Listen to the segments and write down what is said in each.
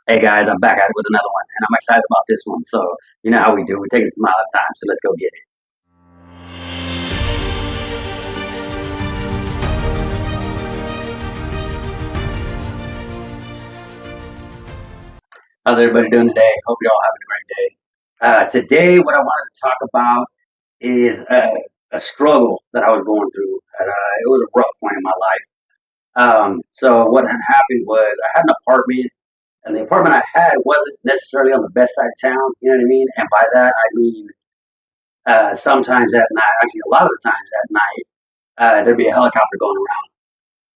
Hey guys, I'm back at it with another one, and I'm excited about this one. So, you know how we do. We take it a mile at a time. So let's go get it. How's everybody doing today? Hope you're all having a great day. Today, what I wanted to talk about is a struggle that I was going through. It was a rough point in my life. So what had happened was I had an apartment, and the apartment I had wasn't necessarily on the best side of town. You know what I mean? And by that, I mean sometimes at night, actually a lot of the times at night, there'd be a helicopter going around.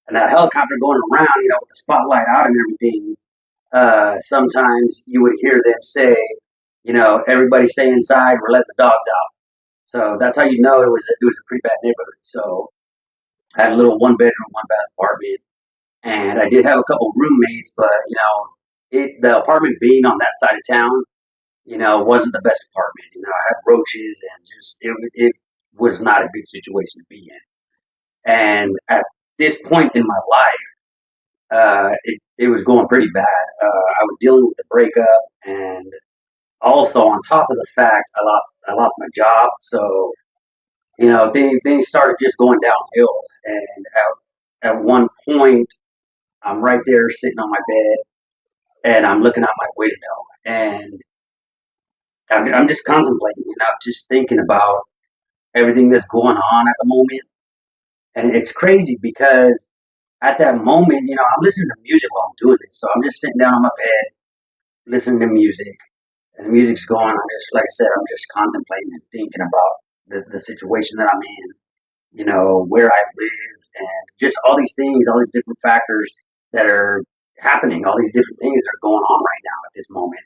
And that helicopter going around, with the spotlight out and everything, sometimes you would hear them say, everybody stay inside, we're letting the dogs out. So that's how you know it was a pretty bad neighborhood. So I had a little one bedroom, one bath apartment, and I did have a couple roommates, but the apartment being on that side of town, wasn't the best apartment. I had roaches and just it was not a good situation to be in. And at this point in my life, it was going pretty bad. I was dealing with the breakup, and also on top of the fact, I lost my job. So things started just going downhill. And at one point, I'm right there sitting on my bed, and I'm looking out my window, and I'm just contemplating, just thinking about everything that's going on at the moment. And it's crazy because at that moment, I'm listening to music while I'm doing it. So I'm just sitting down on my bed, listening to music, and the music's going. I'm just, like I said, I'm just contemplating and thinking about the situation that I'm in, where I live, and just all these things, all these different factors that are happening, all these different things that are going on right now at this moment.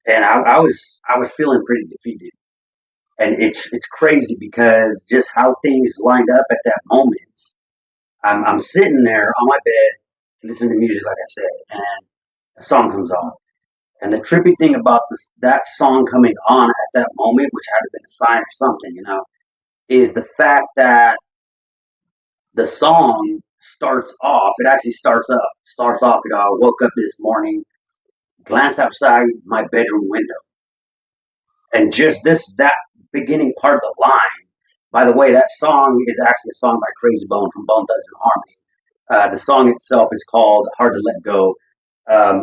And I was feeling pretty defeated, and it's crazy because just how things lined up at that moment. I'm sitting there on my bed listening to music, like I said, and a song comes on. And the trippy thing about that song coming on at that moment, which had to have been a sign or something, is the fact that the song starts off. It actually starts off. I woke up this morning, glanced outside my bedroom window, and just that beginning part of the line. By the way, that song is actually a song by Crazy Bone from Bone Thugs and Harmony. The song itself is called "Hard to Let Go."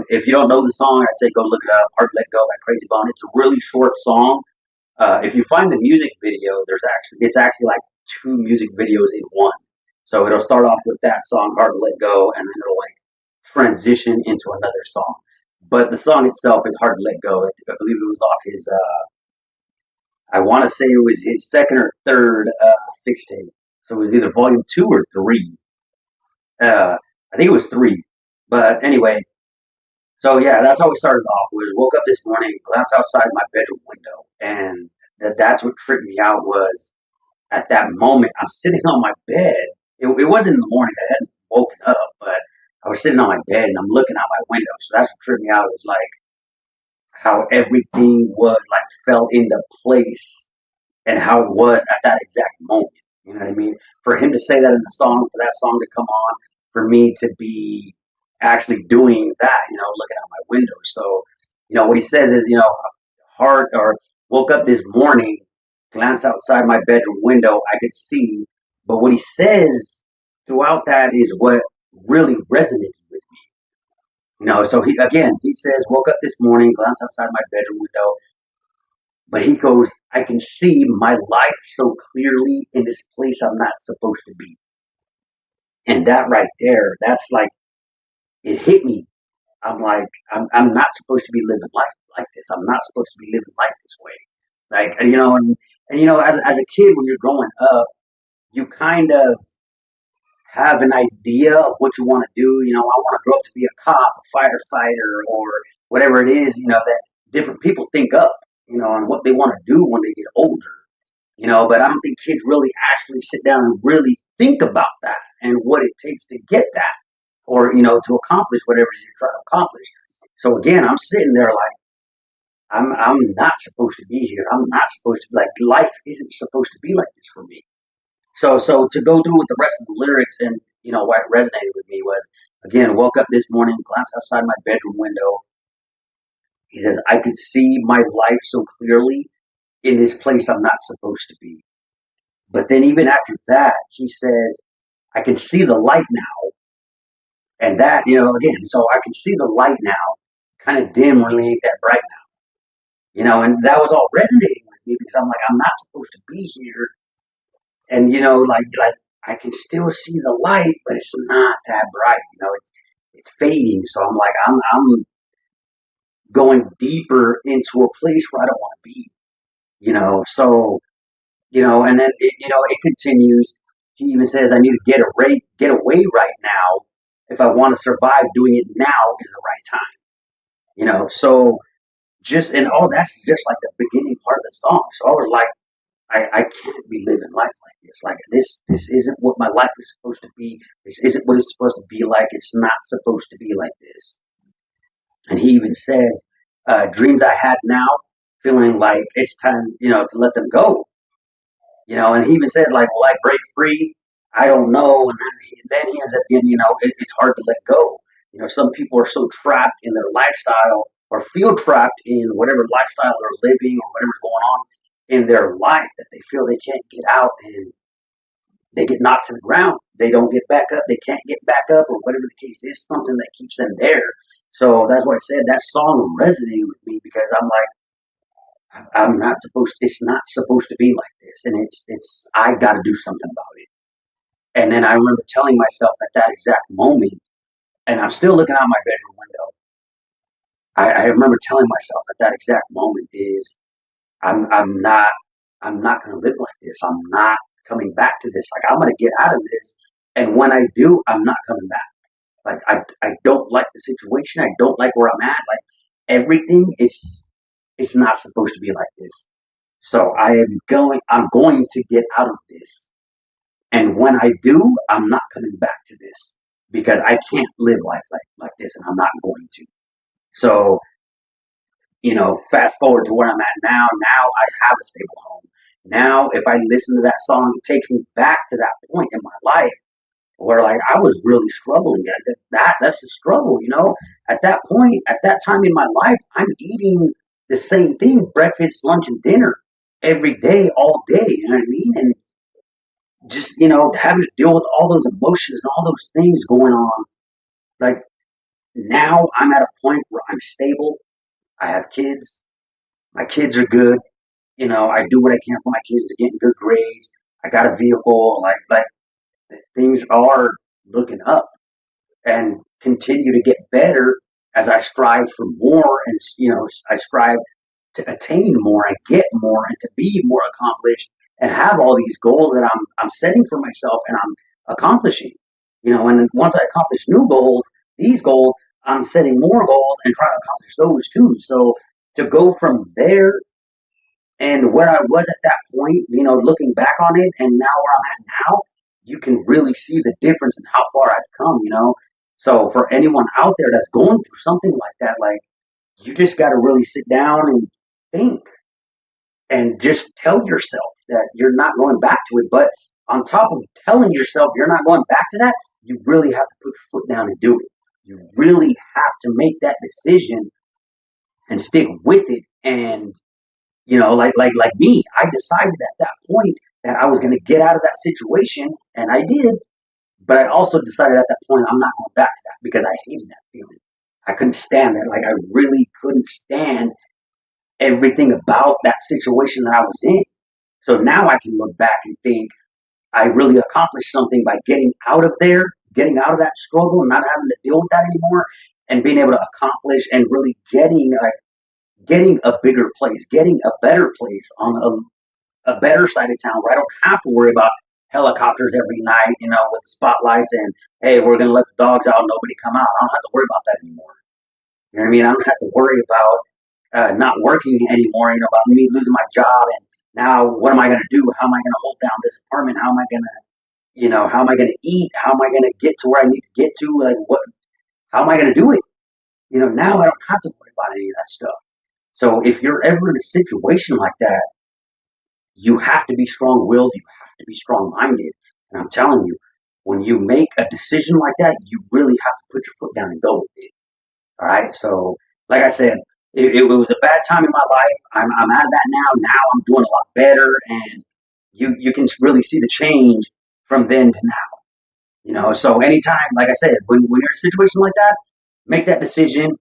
If you don't know the song, I'd say go look it up. "Hard to Let Go" by Crazy Bone. It's a really short song. If you find the music video, it's actually like two music videos in one. So it'll start off with that song "Hard to Let Go," and then it'll like transition into another song. But the song itself is "Hard to Let Go." I believe it was off his. I want to say it was his second or third mixtape. So it was either volume 2 or 3. I think it was 3. But anyway, so yeah, that's how we started off. We woke up this morning, glanced outside my bedroom window, and that's what tripped me out was at that moment I'm sitting on my bed. It wasn't in the morning; I hadn't woken up, but I was sitting on my bed and I'm looking out my window. So that's what tripped me out. It was like how everything was like fell into place and how it was at that exact moment. You know what I mean? For him to say that in the song, for that song to come on, for me to be actually doing that, looking out my window. So, what he says is, hard or woke up this morning, glance outside my bedroom window, I could see. But what he says throughout that is what really resonated with me. So he says, woke up this morning, glance outside my bedroom window, but he goes, I can see my life so clearly in this place I'm not supposed to be. And that right there, that's like, it hit me. I'm like, I'm not supposed to be living life like this. I'm not supposed to be living life this way. Like, as a kid, when you're growing up, you kind of have an idea of what you want to do. I want to grow up to be a cop, a firefighter, or whatever it is, that different people think up, on what they want to do when they get older. But I don't think kids really actually sit down and really think about that and what it takes to get that or, to accomplish whatever you're trying to accomplish. So again, I'm sitting there like, I'm not supposed to be here. I'm not supposed to be like life isn't supposed to be like this for me. So to go through with the rest of the lyrics and why it resonated with me was again woke up this morning, glanced outside my bedroom window, He says, I could see my life so clearly in this place I'm not supposed to be. But then even after that, he says, I can see the light now. And that, again, so I can see the light now, kind of dim, really ain't that bright now, and that was all resonating with me because I'm like, I'm not supposed to be here. And, like I can still see the light, but it's not that bright, it's fading. So I'm like, I'm going deeper into a place where I don't want to be. And then it continues. He even says, I need to get away right now. If I want to survive, doing it now is the right time. So just and all that's just like the beginning part of the song. So I was like, I can't be living life like this. Like this isn't what my life is supposed to be. This isn't what it's supposed to be like. It's not supposed to be like this. And he even says, dreams I had now, feeling like it's time, to let them go. And he even says, like, will I break free? I don't know. And then he ends up getting, it's hard to let go. Some people are so trapped in their lifestyle or feel trapped in whatever lifestyle they're living or whatever's going on in their life that they feel they can't get out, and they get knocked to the ground. They don't get back up. They can't get back up, or whatever the case is, something that keeps them there. So that's why I said that song resonated with me because I'm like, I'm not supposed. It's not supposed to be like this, and it's. I got to do something about it. And then I remember telling myself at that exact moment, and I'm still looking out my bedroom window. I remember telling myself at that exact moment is I'm not going to live like this. I'm not coming back to this. Like I'm going to get out of this, and when I do, I'm not coming back. Like I don't like the situation. I don't like where I'm at. Like everything is it's not supposed to be like this. So I'm going to get out of this. And when I do, I'm not coming back to this because I can't live life like this and I'm not going to. So, fast forward to where I'm at now. Now I have a stable home. Now, if I listen to that song, it takes me back to that point in my life where like I was really struggling. That's the struggle. At that point, at that time in my life, I'm eating the same thing, breakfast, lunch, and dinner every day, all day. You know what I mean? And just, having to deal with all those emotions and all those things going on. Like now I'm at a point where I'm stable. I have kids. My kids are good. I do what I can for my kids to get good grades. I got a vehicle. Like things are looking up and continue to get better as I strive for more and I strive to attain more and get more and to be more accomplished and have all these goals that I'm setting for myself and I'm accomplishing. And once I accomplish new goals, these goals, I'm setting more goals and trying to accomplish those too. So to go from there and where I was at that point, looking back on it and now where I'm at now, you can really see the difference in how far I've come. So for anyone out there that's going through something like that, like you just got to really sit down and think and just tell yourself that you're not going back to it. But on top of telling yourself you're not going back to that, you really have to put your foot down and do it. You really have to make that decision and stick with it. And like me, I decided at that point that I was going to get out of that situation, and I did. But I also decided at that point I'm not going back to that because I hated that feeling. I couldn't stand that. Like I really couldn't stand everything about that situation that I was in. So now I can look back and think I really accomplished something by getting out of there, getting out of that struggle, and not having to deal with that anymore, and being able to accomplish and really getting a bigger place, getting a better place on a better side of town where I don't have to worry about helicopters every night, with the spotlights and hey, we're gonna let the dogs out, nobody come out. I don't have to worry about that anymore. You know what I mean? I don't have to worry about not working anymore. About me losing my job and now what am I gonna do? How am I gonna hold down this apartment? How am I gonna, how am I gonna eat? How am I gonna get to where I need to get to? Like what? How am I gonna do it? Now I don't have to worry about any of that stuff. So if you're ever in a situation like that, you have to be strong willed, you have to be strong minded. And I'm telling you, when you make a decision like that, you really have to put your foot down and go with it. All right. So, like I said, it was a bad time in my life. I'm out of that now. Now I'm doing a lot better, and you can really see the change from then to now. So anytime, like I said, when you're in a situation like that, make that decision,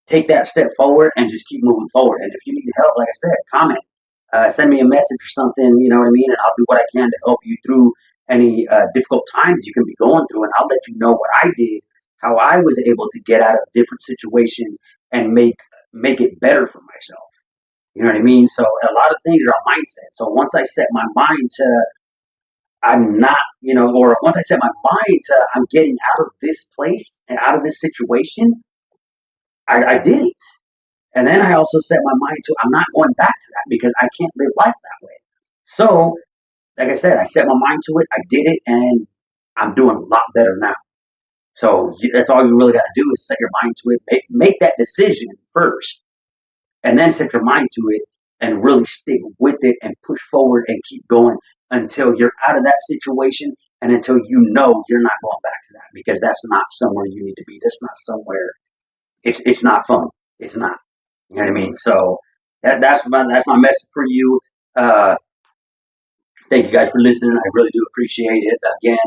take that step forward, and just keep moving forward. And if you need help, like I said, comment, send me a message or something. You know what I mean? And I'll do what I can to help you through any difficult times you can be going through, and I'll let you know what I did, how I was able to get out of different situations and make it better for myself. You know what I mean? So a lot of things are a mindset. So once I set my mind to I'm not, or once I set my mind to I'm getting out of this place and out of this situation, I did it. And then I also set my mind to I'm not going back to that because I can't live life that way. So, like I said, I set my mind to it, I did it, and I'm doing a lot better now. So that's all you really got to do is set your mind to it, make that decision first, and then set your mind to it and really stick with it and push forward and keep going until you're out of that situation and until you know you're not going back to that because that's not somewhere you need to be. That's not somewhere. It's not fun. It's not. You know what I mean? So that's my message for you. Uh, Thank you guys for listening. I really do appreciate it. Again,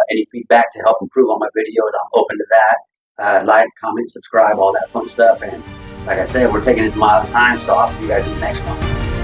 any feedback to help improve on my videos, I'm open to that. Like, comment, subscribe, all that fun stuff. And like I said, we're taking this a mile at a time, so I'll see you guys in the next one.